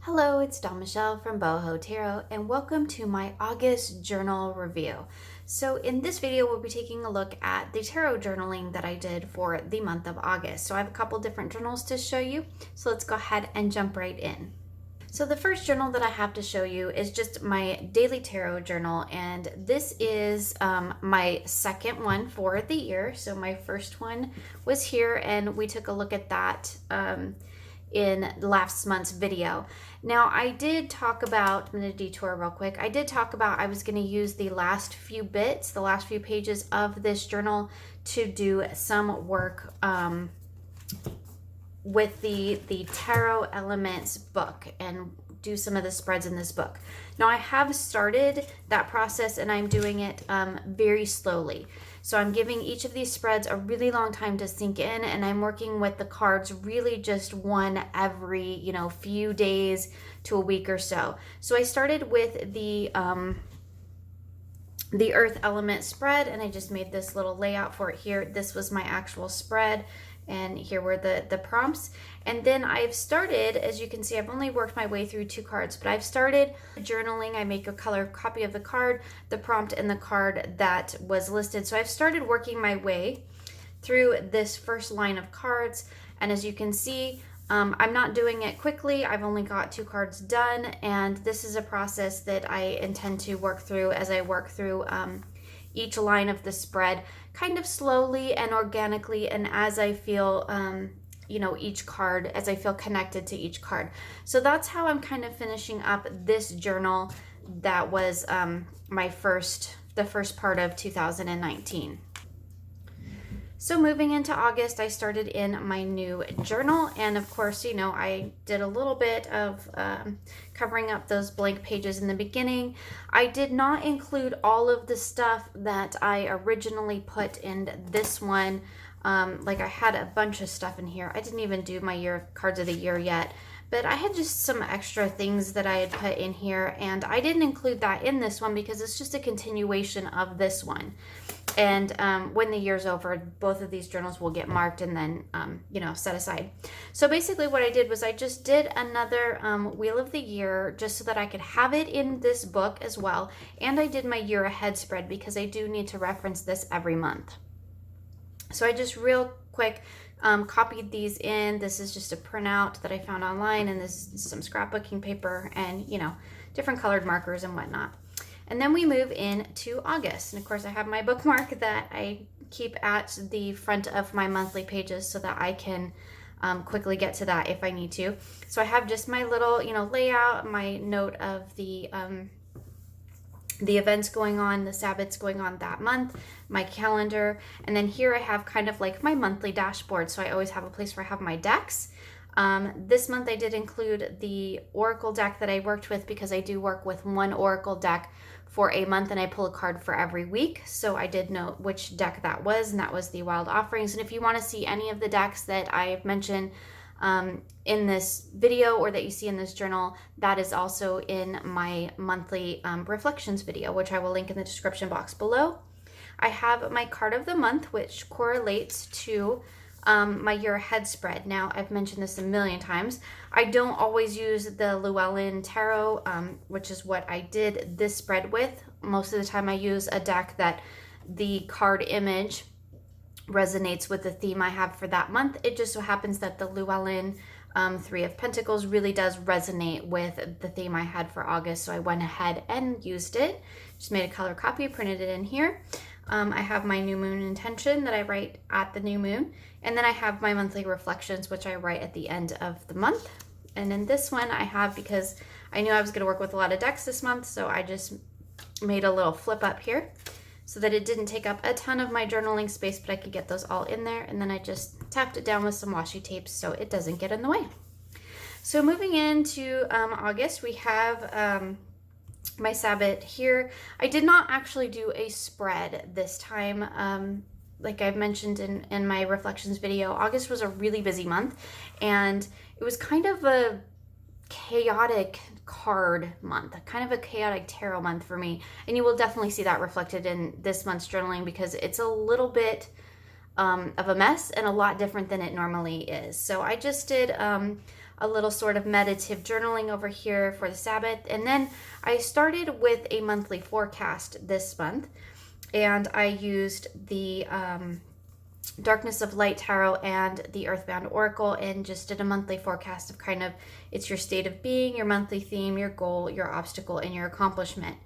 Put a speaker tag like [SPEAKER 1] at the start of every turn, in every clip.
[SPEAKER 1] Hello, it's Dawn Michelle from Boho Tarot, and welcome to my August journal review. So in this video, we'll be taking a look at the tarot journaling that I did for the month of August. So I have a couple different journals to show you, so let's go ahead and jump right in. So the first journal that I have to show you is just my daily tarot journal, and this is my second one for the year. So my first one was here, and we took a look at that in last month's video. Now I did talk about, I'm going to detour real quick. I did talk about I was going to use the last few bits, the last few pages of this journal to do some work with the Tarot Elements book and do some of the spreads in this book. Now I have started that process and I'm doing it very slowly. So I'm giving each of these spreads a really long time to sink in, and I'm working with the cards really just one every, few days to a week or so. So I started with the Earth Element spread, and I just made this little layout for it here. This was my actual spread, and here were the prompts. And then I've started, as you can see, I've only worked my way through 2 cards, but I've started journaling. I make a color copy of the card, the prompt, and the card that was listed. So I've started working my way through this first line of cards, and as you can see, I'm not doing it quickly. I've only got 2 cards done, and this is a process that I intend to work through as I work through each line of the spread, kind of slowly and organically, and as I feel each card, as I feel connected to each card. So that's how I'm kind of finishing up this journal that was the first part of 2019. So moving into August, I started in my new journal, and of course, I did a little bit of covering up those blank pages in the beginning. I did not include all of the stuff that I originally put in this one. Like I had a bunch of stuff in here. I didn't even do my cards of the year yet, but I had just some extra things that I had put in here, and I didn't include that in this one because it's just a continuation of this one. And when the year's over, both of these journals will get marked and then, set aside. So basically what I did was I just did another Wheel of the Year just so that I could have it in this book as well. And I did my year ahead spread because I do need to reference this every month. So I just real quick copied these in. This is just a printout that I found online, and this is some scrapbooking paper and, different colored markers and whatnot. And then we move into August. And of course I have my bookmark that I keep at the front of my monthly pages so that I can quickly get to that if I need to. So I have just my little, layout, my note of the events going on, the Sabbats going on that month, my calendar, and then here I have kind of like my monthly dashboard. So I always have a place where I have my decks. This month I did include the Oracle deck that I worked with because I do work with one Oracle deck for a month and I pull a card for every week. So I did note which deck that was, and that was the Wild Offerings. And if you want to see any of the decks that I've mentioned in this video or that you see in this journal, that is also in my monthly reflections video, which I will link in the description box below. I have my card of the month, which correlates to my year ahead spread. Now, I've mentioned this a million times. I don't always use the Llewellyn Tarot, which is what I did this spread with. Most of the time I use a deck that the card image resonates with the theme I have for that month. It just so happens that the Llewellyn 3 of Pentacles really does resonate with the theme I had for August, so I went ahead and used it. Just made a color copy, printed it in here. I have my new moon intention that I write at the new moon, and then I have my monthly reflections, which I write at the end of the month. And in this one I have, because I knew I was going to work with a lot of decks this month, so I just made a little flip up here so that it didn't take up a ton of my journaling space, but I could get those all in there. And then I just tapped it down with some washi tape so it doesn't get in the way. So moving into August, we have my Sabbat here. I did not actually do a spread this time. Like I've mentioned in my reflections video, August was a really busy month, and it was kind of a chaotic card month, kind of a chaotic tarot month for me. And you will definitely see that reflected in this month's journaling because it's a little bit of a mess and a lot different than it normally is. So I just did a a little sort of meditative journaling over here for the Sabbath. And then I started with a monthly forecast this month, and I used the Darkness of Light Tarot and the Earthbound Oracle, and just did a monthly forecast of kind of, it's your state of being, your monthly theme, your goal, your obstacle, and your accomplishment.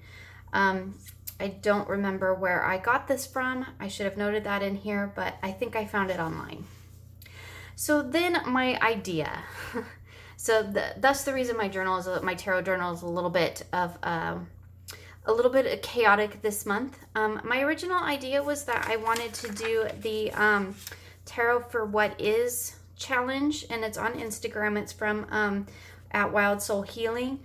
[SPEAKER 1] I don't remember where I got this from. I should have noted that in here, but I think I found it online. So then my idea. So that's the reason my tarot journal is a little bit chaotic this month. My original idea was that I wanted to do the Tarot for What Is challenge, and it's on Instagram. It's from at Wild Soul Healing.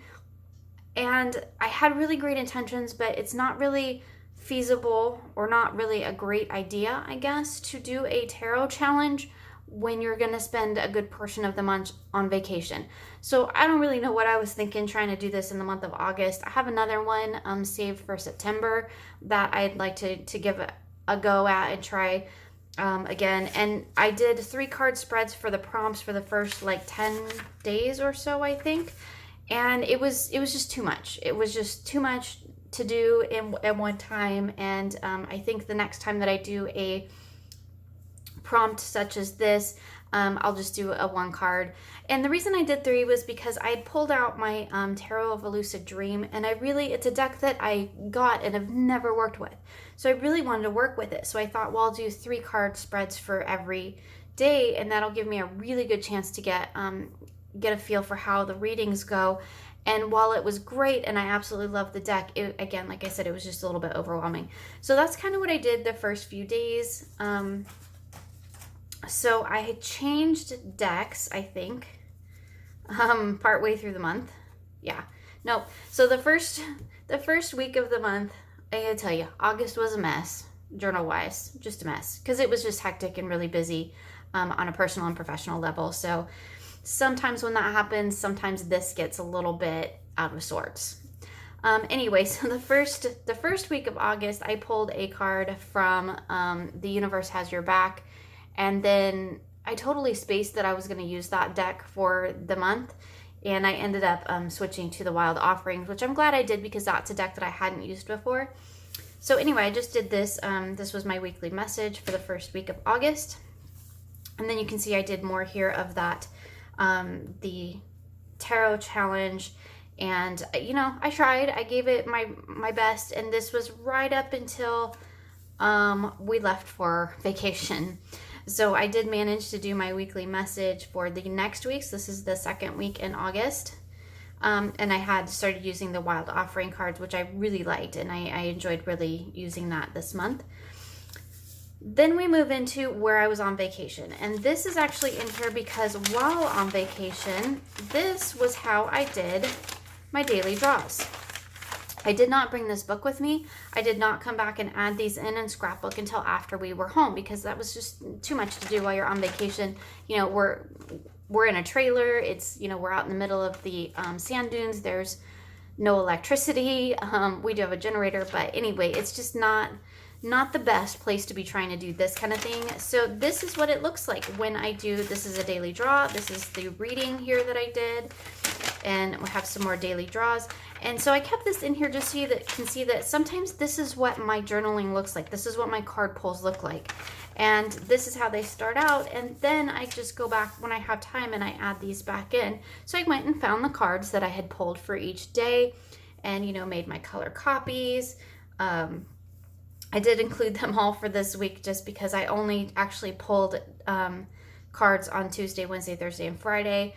[SPEAKER 1] And I had really great intentions, but it's not really feasible, or not really a great idea, I guess, to do a tarot challenge when you're going to spend a good portion of the month on vacation. So I don't really know what I was thinking trying to do this in the month of August. I have another one saved for September that I'd like to give a go at and try again. And I did 3 card spreads for the prompts for the first like 10 days or so, I think. And it was just too much. It was just too much to do at one time. And I think the next time that I do a prompt such as this, I'll just do a 1 card. And the reason I did 3 was because I had pulled out my Tarot of a Lucid Dream, and it's a deck that I got and have never worked with. So I really wanted to work with it. So I thought, well, I'll do 3 card spreads for every day, and that'll give me a really good chance to get a feel for how the readings go. And while it was great and I absolutely loved the deck, again, like I said, it was just a little bit overwhelming. So that's kind of what I did the first few days. So I had changed decks, I think, partway through the month. Yeah, no. So the first week of the month, I gotta tell you, August was a mess, journal-wise, just a mess, because it was just hectic and really busy on a personal and professional level. So sometimes when that happens, sometimes this gets a little bit out of sorts. Anyway, so the first week of August, I pulled a card from The Universe Has Your Back, and then I totally spaced that I was going to use that deck for the month, and I ended up switching to the Wild Offerings, which I'm glad I did because that's a deck that I hadn't used before. So anyway, I just did this. This was my weekly message for the first week of August, and then you can see I did more here of that. The tarot challenge, and I tried. I gave it my best, and this was right up until we left for vacation. So I did manage to do my weekly message for the next week. So this is the second week in August, and I had started using the Wild Offering cards, which I really liked, and I enjoyed really using that this month. Then we move into where I was on vacation, and this is actually in here because while on vacation, this was how I did my daily draws. I did not bring this book with me. I did not come back and add these in and scrapbook until after we were home, because that was just too much to do while you're on vacation. We're in a trailer. It's, we're out in the middle of the sand dunes. There's no electricity. We do have a generator, but anyway, it's just not the best place to be trying to do this kind of thing. So this is what it looks like when I do, this is a daily draw. This is the reading here that I did, and we have some more daily draws. And so I kept this in here just so you can see that sometimes this is what my journaling looks like. This is what my card pulls look like. And this is how they start out. And then I just go back when I have time and I add these back in. So I went and found the cards that I had pulled for each day and, made my color copies. I did include them all for this week just because I only actually pulled cards on Tuesday, Wednesday, Thursday, and Friday.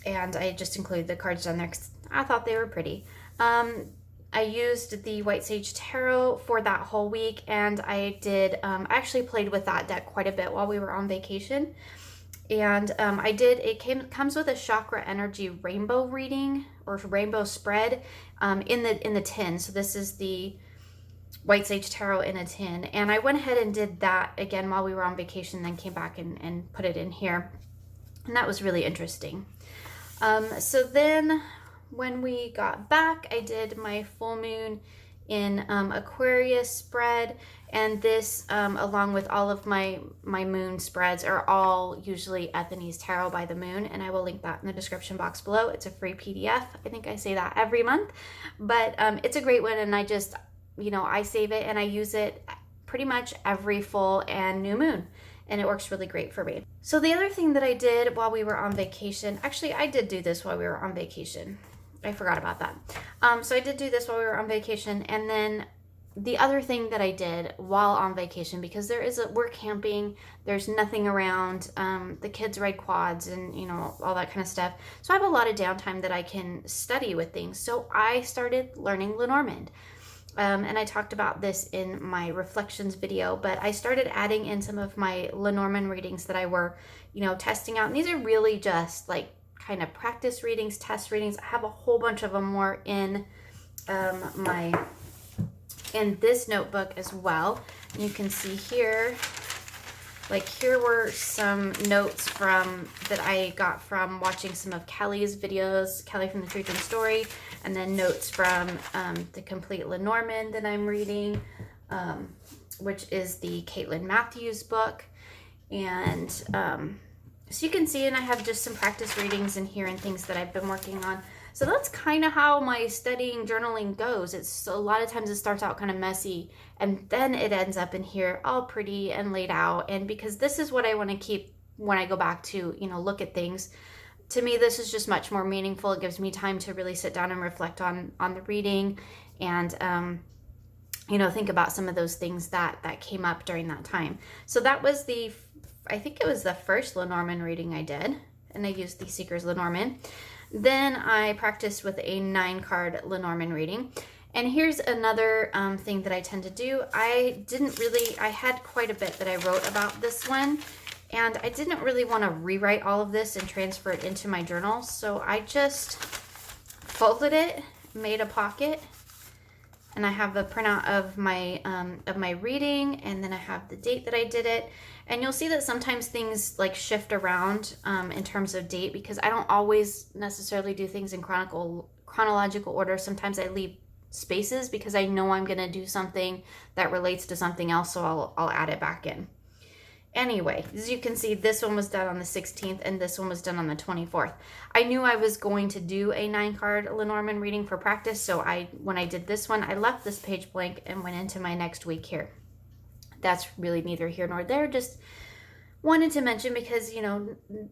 [SPEAKER 1] And I just included the cards down there because I thought they were pretty. I used the White Sage Tarot for that whole week, and I did, I actually played with that deck quite a bit while we were on vacation. And it comes with a chakra energy rainbow reading or rainbow spread in the tin. So this is the White Sage Tarot in a tin. And I went ahead and did that again while we were on vacation, then came back and put it in here. And that was really interesting. So then when we got back, I did my full moon in Aquarius spread, and this, along with all of my moon spreads, are all usually Ethony's Tarot by the Moon, and I will link that in the description box below. It's a free PDF. I think I say that every month, but it's a great one, and I just, I save it and I use it pretty much every full and new moon, and it works really great for me. So the other thing that I did while we were on vacation, actually I did do this while we were on vacation. I forgot about that. So I did do this while we were on vacation, and then the other thing that I did while on vacation, because we're camping, there's nothing around, the kids ride quads and, all that kind of stuff. So I have a lot of downtime that I can study with things. So I started learning Lenormand. And I talked about this in my reflections video, but I started adding in some of my Lenormand readings that I were, testing out. And these are really just like kind of practice readings, test readings. I have a whole bunch of them more in in this notebook as well. You can see here, like here were some notes that I got from watching some of Kelly's videos, Kelly from the Truth and Story, and then notes from the Complete Lenormand that I'm reading, which is the Caitlin Matthews book. And so you can see, and I have just some practice readings in here and things that I've been working on. So that's kind of how my studying journaling goes. It's a lot of times it starts out kind of messy, and then it ends up in here all pretty and laid out. And because this is what I want to keep when I go back to, look at things, to me, this is just much more meaningful. It gives me time to really sit down and reflect on the reading and, think about some of those things that came up during that time. So that was I think it was the first Lenormand reading I did, and I used the Seeker's Lenormand. Then I practiced with a 9-card Lenormand reading. And here's another thing that I tend to do. I had quite a bit that I wrote about this one, and I didn't really want to rewrite all of this and transfer it into my journal. So I just folded it, made a pocket, and I have the printout of my reading, and then I have the date that I did it. And you'll see that sometimes things like shift around in terms of date, because I don't always necessarily do things in chronological order. Sometimes I leave spaces because I know I'm going to do something that relates to something else, so I'll add it back in. Anyway, as you can see, this one was done on the 16th and this one was done on the 24th. I knew I was going to do a 9-card Lenormand reading for practice, so when I did this one, I left this page blank and went into my next week here. That's really neither here nor there, just wanted to mention because,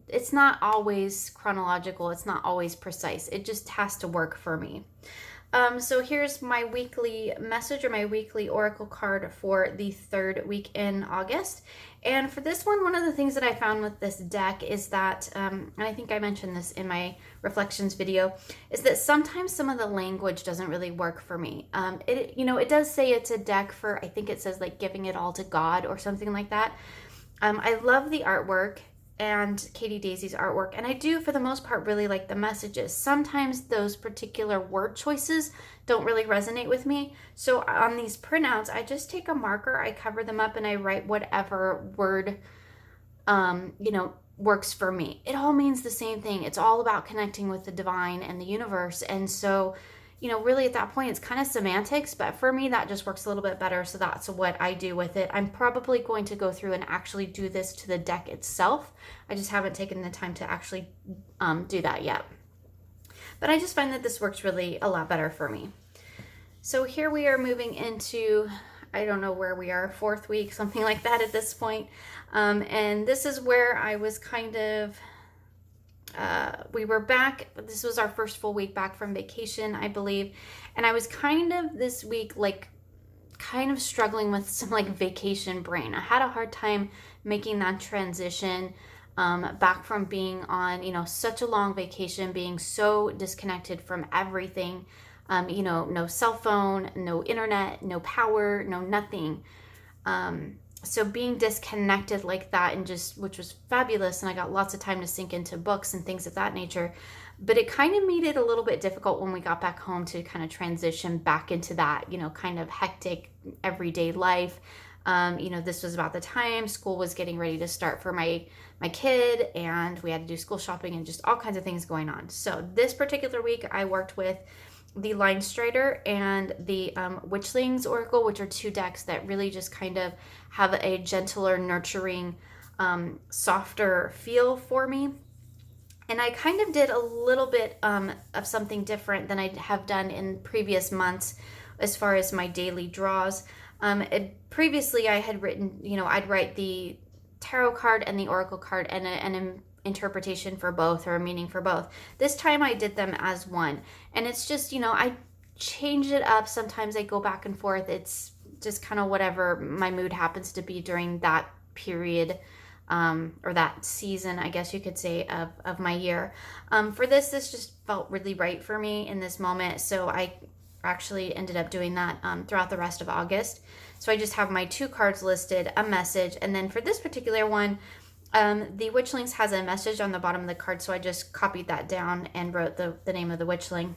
[SPEAKER 1] it's not always chronological, it's not always precise. It just has to work for me. So here's my weekly message, or my weekly oracle card for the 3rd week in August. And for this one of the things that I found with this deck is that, and I think I mentioned this in my reflections video, is that sometimes some of the language doesn't really work for me. It does say it's a deck for, I think it says like giving it all to God or something like that. I love the artwork and Katie Daisy's artwork, and I do for the most part really like the messages. Sometimes those particular word choices don't really resonate with me, so on these printouts I just take a marker, I cover them up, and I write whatever word works for me. It all means the same thing. It's all about connecting with the divine and the universe, and so really at that point it's kind of semantics, but for me that just works a little bit better, so that's what I do with it. I'm probably going to go through and actually do this to the deck itself. I just haven't taken the time to actually do that yet. But I just find that this works really a lot better for me. So here we are moving into, I don't know where we are, 4th week, something like that at this point. And this is where I was kind of, we were back. This was our first full week back from vacation, I believe. And I was kind of this week, kind of struggling with some vacation brain. I had a hard time making that transition back from being on, such a long vacation, being so disconnected from everything. No cell phone, no internet, no power, no nothing. So being disconnected like that, and which was fabulous, and I got lots of time to sink into books and things of that nature, but it kind of made it a little bit difficult when we got back home to kind of transition back into that, kind of hectic everyday life. This was about the time school was getting ready to start for my kid, and we had to do school shopping and just all kinds of things going on. So this particular week I worked with the Line Strider and the Witchlings Oracle, which are two decks that really just kind of have a gentler, nurturing, softer feel for me. And I kind of did a little bit of something different than I have done in previous months as far as my daily draws. Previously, I had written, I'd write the tarot card and the oracle card and an interpretation for both, or a meaning for both. This time I did them as one. And it's just, I change it up. Sometimes I go back and forth. It's just kind of whatever my mood happens to be during that period, or that season, I guess you could say, of my year. For this just felt really right for me in this moment. So I actually ended up doing that throughout the rest of August. So I just have my two cards listed, a message, and then for this particular one, the Witchlings has a message on the bottom of the card, so I just copied that down and wrote the name of the Witchling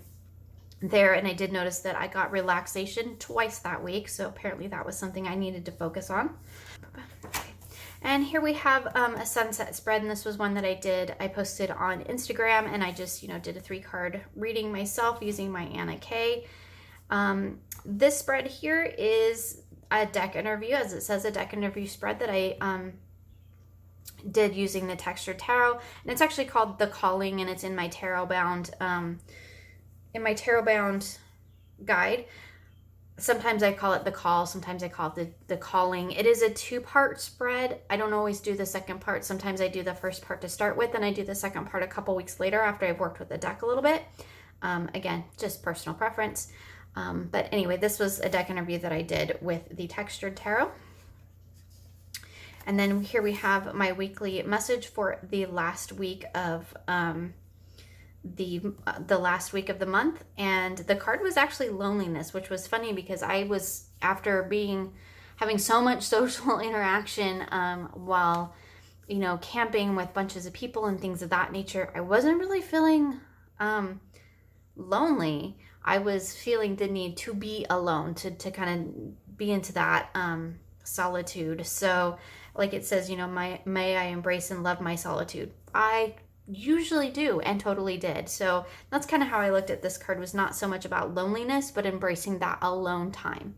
[SPEAKER 1] there. And I did notice that I got relaxation twice that week, so apparently that was something I needed to focus on. Okay. And here we have a sunset spread, and this was one that I posted on Instagram, and I just, did a 3-card reading myself using my Anna K. This spread here is a deck interview, as it says, a deck interview spread that I did using the textured tarot, and it's actually called The Calling, and it's in my tarot bound guide. Sometimes I call it The Call, sometimes I call it the Calling. It is a 2-part spread. I don't always do the second part. Sometimes I do the first part to start with, and I do the second part a couple weeks later after I've worked with the deck a little bit. Again, just personal preference. But anyway, this was a deck interview that I did with the textured tarot. And then here we have my weekly message for the last week of the last week of the month, and the card was actually loneliness, which was funny because I was, after having so much social interaction while camping with bunches of people and things of that nature, I wasn't really feeling lonely. I was feeling the need to be alone, to kind of be into that solitude. So like it says, may I embrace and love my solitude. I usually do, and totally did. So that's kind of how I looked at this card. Was not so much about loneliness, but embracing that alone time.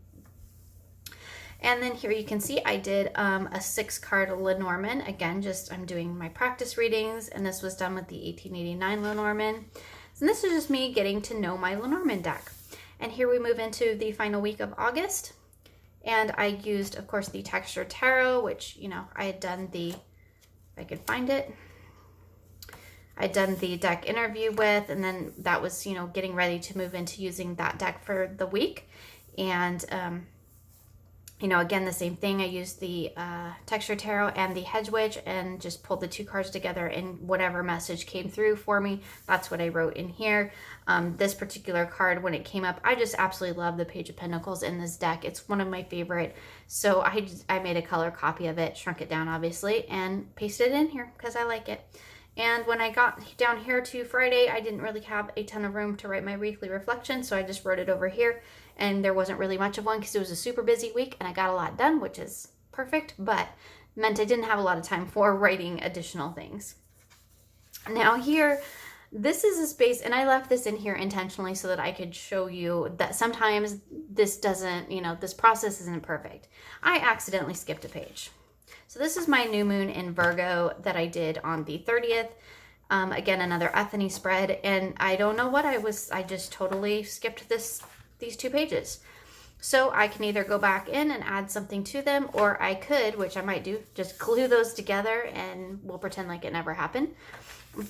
[SPEAKER 1] And then here you can see I did a 6-card Lenormand. Again, I'm doing my practice readings, and this was done with the 1889 Lenormand. And this is just me getting to know my Lenormand deck. And here we move into the final week of August. And I used, of course, the textured tarot, which, I had done if I could find it, I'd done the deck interview with, and then that was, getting ready to move into using that deck for the week. And, again, the same thing. I used the texture tarot and the hedge witch and just pulled the 2 cards together, and whatever message came through for me, that's what I wrote in here. This particular card, when it came up, I just absolutely love the Page of Pentacles in this deck. It's one of my favorite. So I made a color copy of it, shrunk it down, obviously, and pasted it in here because I like it. And when I got down here to Friday, I didn't really have a ton of room to write my weekly reflection, so I just wrote it over here. And there wasn't really much of one because it was a super busy week, and I got a lot done, which is perfect, but meant I didn't have a lot of time for writing additional things. Now here, this is a space, and I left this in here intentionally so that I could show you that sometimes this doesn't, this process isn't perfect. I accidentally skipped a page. So this is my new moon in Virgo that I did on the 30th. Again, another Ethony spread, and I don't know what I just totally skipped these 2 pages. So I can either go back in and add something to them, or I could, which I might do, just glue those together and we'll pretend like it never happened.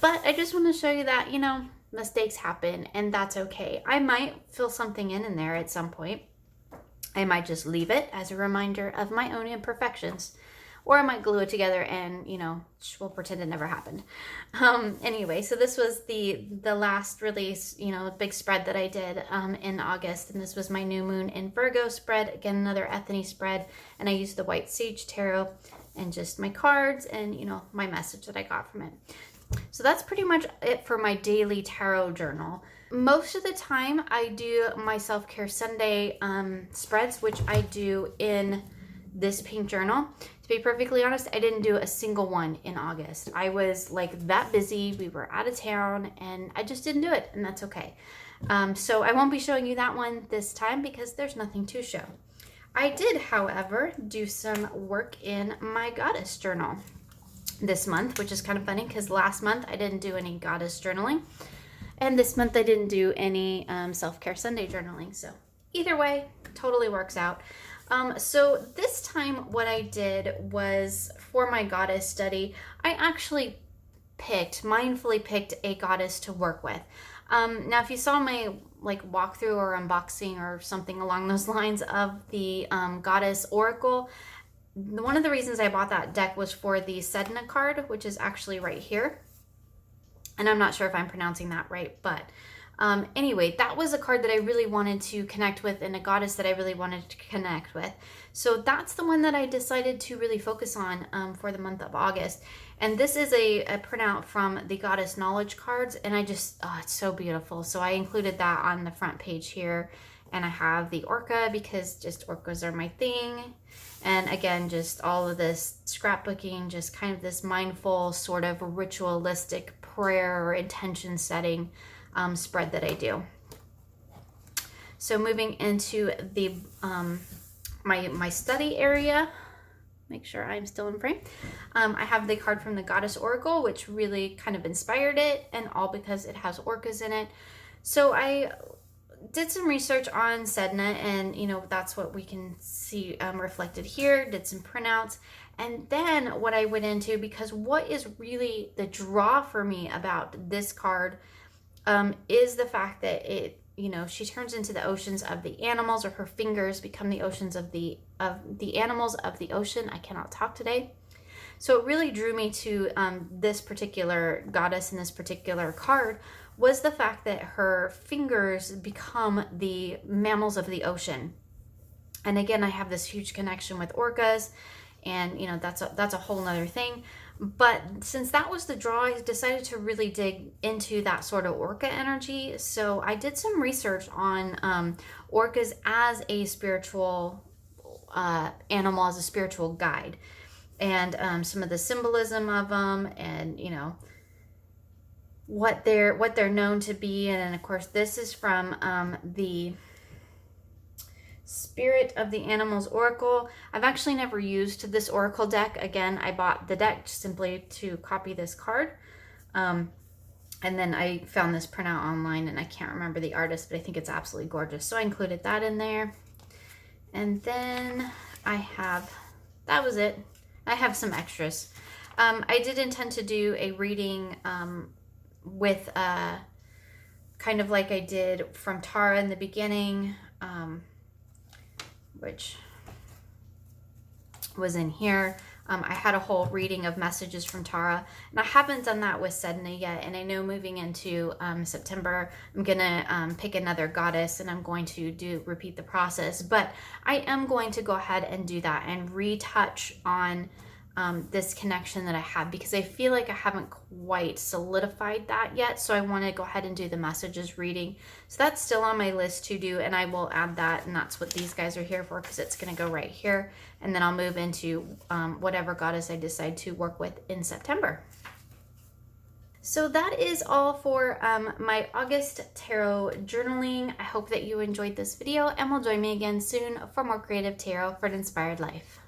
[SPEAKER 1] But I just want to show you that, mistakes happen, and that's okay. I might fill something in there at some point. I might just leave it as a reminder of my own imperfections. Or I might glue it together and, we'll pretend it never happened. Anyway, so this was the last release, big spread that I did in August. And this was my new moon in Virgo spread. Again, another Ethony spread. And I used the White Sage Tarot and just my cards and, my message that I got from it. So that's pretty much it for my daily tarot journal. Most of the time I do my self-care Sunday spreads, which I do in this pink journal. To be perfectly honest, I didn't do a single one in August. I was like that busy. We were out of town and I just didn't do it, and that's okay. So I won't be showing you that one this time because there's nothing to show. I did, however, do some work in my goddess journal this month, which is kind of funny because last month I didn't do any goddess journaling, and this month I didn't do any self-care Sunday journaling. So either way, totally works out. So this time what I did was, for my goddess study, I actually mindfully picked a goddess to work with. Now, if you saw my walkthrough or unboxing or something along those lines of the Goddess Oracle, one of the reasons I bought that deck was for the Sedna card, which is actually right here. And I'm not sure if I'm pronouncing that right, but anyway, that was a card that I really wanted to connect with and a goddess that I really wanted to connect with. So that's the one that I decided to really focus on for the month of August. And this is a printout from the Goddess Knowledge cards, and I just, it's so beautiful. So I included that on the front page here. And I have the orca because just orcas are my thing. And again, just all of this scrapbooking, just kind of this mindful sort of ritualistic prayer or intention setting spread that I do. So moving into the my study area, make sure I'm still in frame. I have the card from the Goddess Oracle, which really kind of inspired it, and all because it has orcas in it. So I did some research on Sedna, and that's what we can see reflected here. Did some printouts, and then what I went into, because what is really the draw for me about this card is the fact that it, she turns into the oceans of the animals, or her fingers become the oceans of the animals of the ocean. I cannot talk today. So it really drew me to this particular goddess and this particular card was the fact that her fingers become the mammals of the ocean. And again, I have this huge connection with orcas, and that's a whole nother thing. But since that was the draw, I decided to really dig into that sort of orca energy. So I did some research on orcas as a spiritual animal, as a spiritual guide, and some of the symbolism of them, and what they're known to be. And of course, this is from the Spirit of the Animals Oracle. I've actually never used this Oracle deck. Again, I bought the deck simply to copy this card. And then I found this printout online, and I can't remember the artist, but I think it's absolutely gorgeous. So I included that in there. And then that was it. I have some extras. I did intend to do a reading with kind of like I did from Tara in the beginning, which was in here. I had a whole reading of messages from Tara, and I haven't done that with Sedna yet. And I know moving into September, I'm gonna pick another goddess, and I'm going to repeat the process. But I am going to go ahead and do that and retouch on this connection that I have, because I feel like I haven't quite solidified that yet. So I want to go ahead and do the messages reading. So that's still on my list to do, and I will add that, and that's what these guys are here for, because it's going to go right here. And then I'll move into whatever goddess I decide to work with in September. So that is all for my August tarot journaling. I hope that you enjoyed this video, and will join me again soon for more creative tarot for an inspired life.